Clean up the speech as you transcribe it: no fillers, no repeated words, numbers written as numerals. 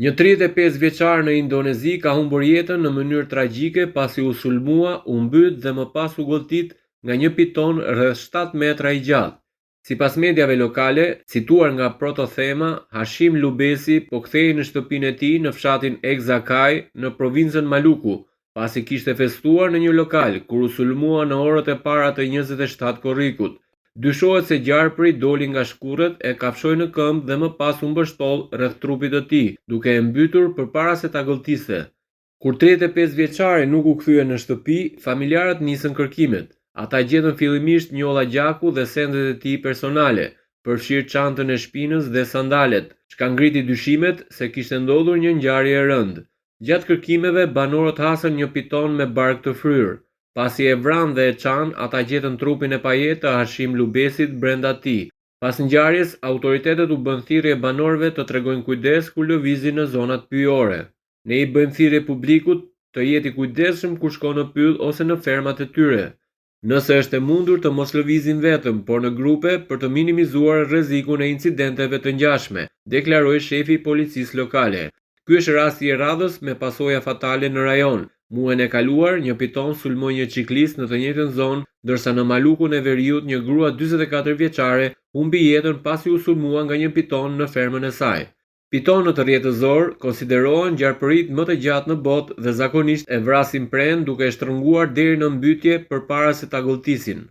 Një 35 vjeçar në Indonezi ka humbur jetën në mënyrë tragjike pasi u sulmua, u mbyt dhe më pas u godit nga një piton rreth 7 metra i gjatë. Sipas mediave lokale, cituar nga Protothema, Hashim Lubesi po kthehej në shtëpinë e tij në fshatin Exakai në provincën Maluku, pasi kishte festuar në një lokal kur u sulmua në orët e para të 27 korrikut. Dyshohet se gjarpri doli nga shkurrët, e kafshoi në këmbë dhe më pas u mbështoll rreth trupit të tij, duke e mbytur përpara se ta gëlltiste. Kur 35 vjeçari nuk u kthye në shtëpi, familjarët nisën kërkimet. Ata gjetën fillimisht njolla gjaku dhe sendet e tij personale, përfshirë çantën e shpinës dhe sandalet, çka ngriti dyshimet se kishte ndodhur një ngjarje e rëndë. Gjatë kërkimeve, banorët hasën një piton me bark të fryrë. Pasi e vranë dhe e çan, ata gjetën trupin e pajetë të Hashim Lubesit brenda tij. Pas ngjarjes, autoritetet u bën thirrje banorëve të tregojnë kujdes kur lëvizin në zonat pyjore. Ne i bëjmë thirrje publikut të jeti kujdesshëm kur shkon në pyll ose në fermat e tyre. Nëse është e mundur të mos lëvizin vetëm, por në grupe për të minimizuar rrezikun e incidenteve të ngjashme, deklaroi shefi i policisë lokale. Ky është rasti i radhës me pasoja fatale në rajon. Muajin e kaluar, një piton sulmoi një ciklist në të njëjtën zonë, ndërsa në Malukun e Veriut një grua 44 vjeçare humbi jetën pasi u sulmua nga një piton në fermën e saj. Pitonët rjetëzor konsiderohen gjarpëritë më të gjatë në botë dhe zakonisht e vrasin prehen duke e shtrënguar deri në mbytje përpara se ta gëlltisin.